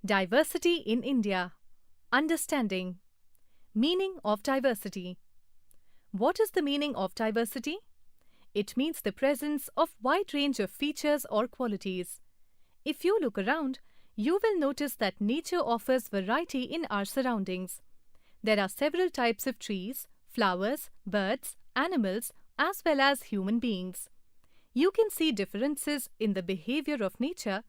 Diversity in India. Understanding. Meaning of diversity. What is the meaning of diversity? It means the presence of wide range of features or qualities. If you look around, you will notice that nature offers variety in our surroundings. There are several types of trees, flowers, birds, animals, as well as human beings. You can see differences in the behavior of nature.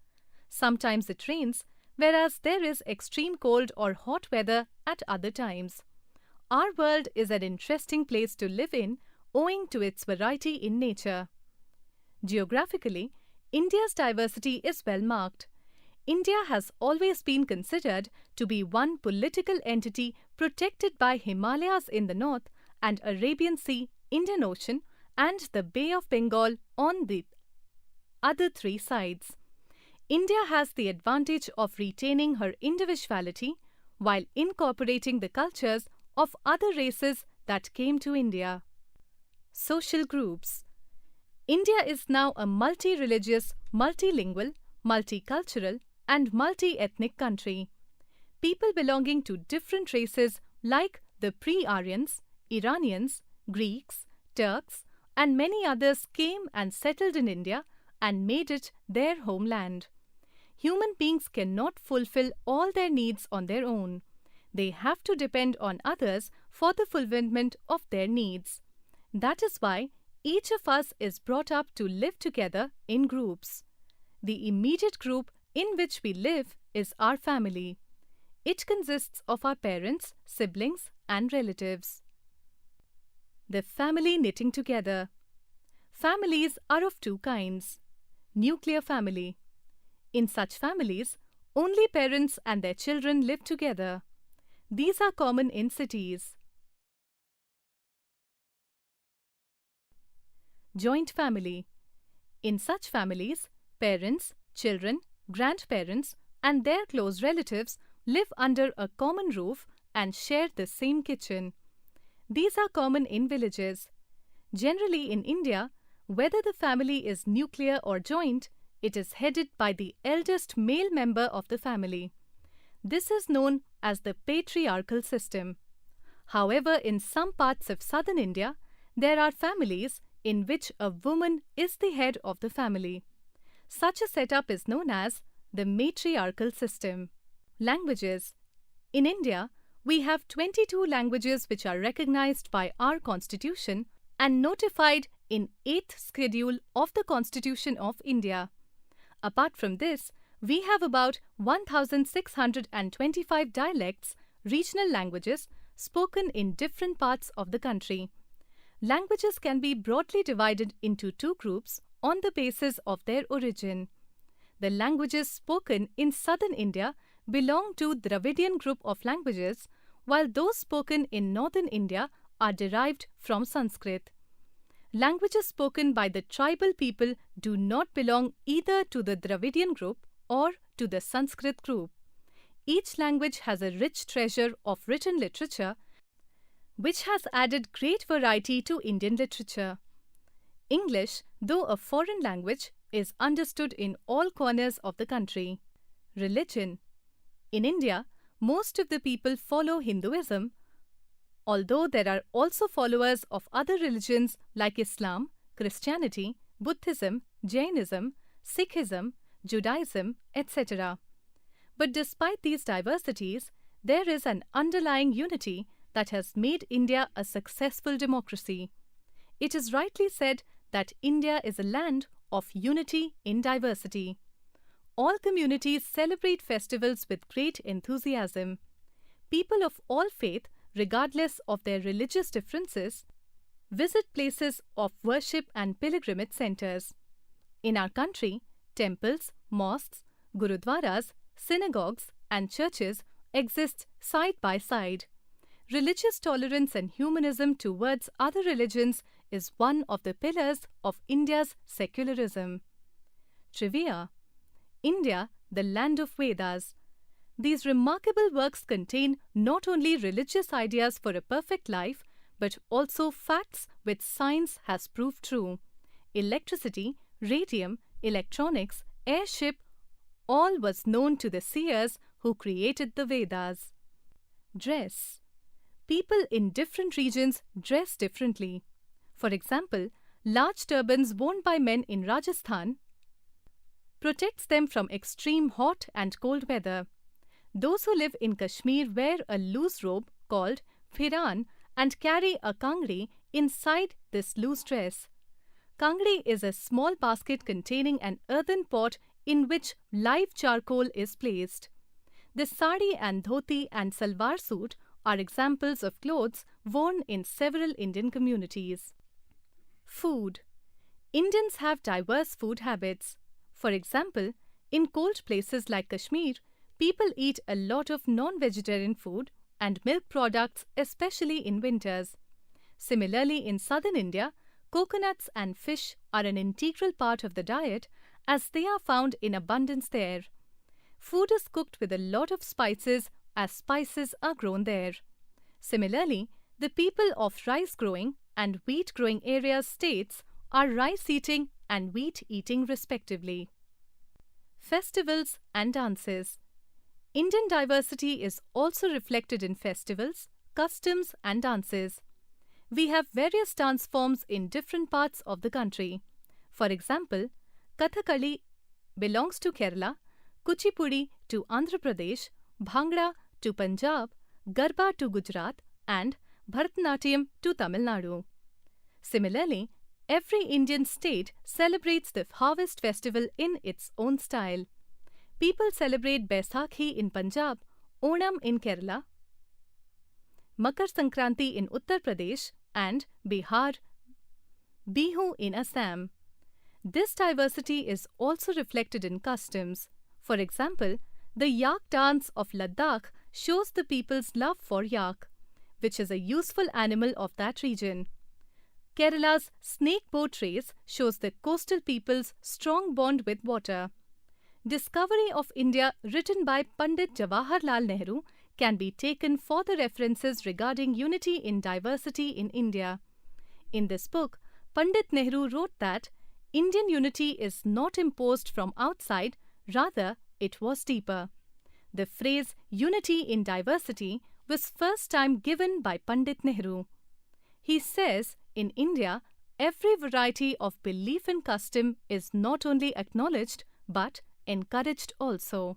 Sometimes it rains, whereas there is extreme cold or hot weather at other times. Our world is an interesting place to live in owing to its variety in nature. Geographically, India's diversity is well marked. India has always been considered to be one political entity protected by Himalayas in the north and Arabian Sea, Indian Ocean, and the Bay of Bengal on the other three sides. India has the advantage of retaining her individuality while incorporating the cultures of other races that came to India. Social groups. India is now a multi-religious, multilingual, multicultural, and multi-ethnic country. People belonging to different races like the pre-Aryans, Iranians, Greeks, Turks, and many others came and settled in India and made it their homeland. Human beings cannot fulfill all their needs on their own. They have to depend on others for the fulfillment of their needs. That is why each of us is brought up to live together in groups. The immediate group in which we live is our family. It consists of our parents, siblings, and relatives. The family knitting together. Families are of two kinds. Nuclear family. In such families, only parents and their children live together. These are common in cities. Joint family. In such families, parents, children, grandparents, and their close relatives live under a common roof and share the same kitchen. These are common in villages. Generally in India, whether the family is nuclear or joint, it is headed by the eldest male member of the family. This is known as the patriarchal system. However, in some parts of southern India, there are families in which a woman is the head of the family. Such a setup is known as the matriarchal system. Languages. In India, we have 22 languages which are recognized by our Constitution and notified in 8th Schedule of the Constitution of India. Apart from this, we have about 1,625 dialects, regional languages, spoken in different parts of the country. Languages can be broadly divided into two groups on the basis of their origin. The languages spoken in southern India belong to the Dravidian group of languages, while those spoken in northern India are derived from Sanskrit. Languages spoken by the tribal people do not belong either to the Dravidian group or to the Sanskrit group. Each language has a rich treasure of written literature, which has added great variety to Indian literature. English, though a foreign language, is understood in all corners of the country. Religion. In India, most of the people follow Hinduism, although there are also followers of other religions like Islam, Christianity, Buddhism, Jainism, Sikhism, Judaism, etc. But despite these diversities, there is an underlying unity that has made India a successful democracy. It is rightly said that India is a land of unity in diversity. All communities celebrate festivals with great enthusiasm. People of all faith, regardless of their religious differences, visit places of worship and pilgrimage centers. In our country, temples, mosques, gurudwaras, synagogues, and churches exist side by side. Religious tolerance and humanism towards other religions is one of the pillars of India's secularism. Trivia. India, the land of Vedas. These remarkable works contain not only religious ideas for a perfect life, but also facts which science has proved true. Electricity, radium, electronics, airship, all was known to the seers who created the Vedas. Dress. People in different regions dress differently. For example, large turbans worn by men in Rajasthan protects them from extreme hot and cold weather. Those who live in Kashmir wear a loose robe called phiran and carry a kangri inside this loose dress. Kangri is a small basket containing an earthen pot in which live charcoal is placed. The sari and dhoti and salwar suit are examples of clothes worn in several Indian communities. Food. Indians have diverse food habits. For example, in cold places like Kashmir, people eat a lot of non-vegetarian food and milk products, especially in winters. Similarly, in southern India, coconuts and fish are an integral part of the diet as they are found in abundance there. Food is cooked with a lot of spices as spices are grown there. Similarly, the people of rice-growing and wheat-growing areas states are rice-eating and wheat-eating respectively. Festivals and dances. Indian diversity is also reflected in festivals, customs and dances. We have various dance forms in different parts of the country. For example, Kathakali belongs to Kerala, Kuchipudi to Andhra Pradesh, Bhangra to Punjab, Garba to Gujarat and Bharatanatyam to Tamil Nadu. Similarly, every Indian state celebrates the harvest festival in its own style. People celebrate Baisakhi in Punjab, Onam in Kerala, Makar Sankranti in Uttar Pradesh and Bihar, Bihu in Assam. This diversity is also reflected in customs. For example, the yak dance of Ladakh shows the people's love for yak, which is a useful animal of that region. Kerala's snake boat race shows the coastal people's strong bond with water. Discovery of India, written by Pandit Jawaharlal Nehru, can be taken for the references regarding unity in diversity in India. In this book, Pandit Nehru wrote that Indian unity is not imposed from outside, rather it was deeper. The phrase unity in diversity was first time given by Pandit Nehru. He says, in India, every variety of belief and custom is not only acknowledged but encouraged also.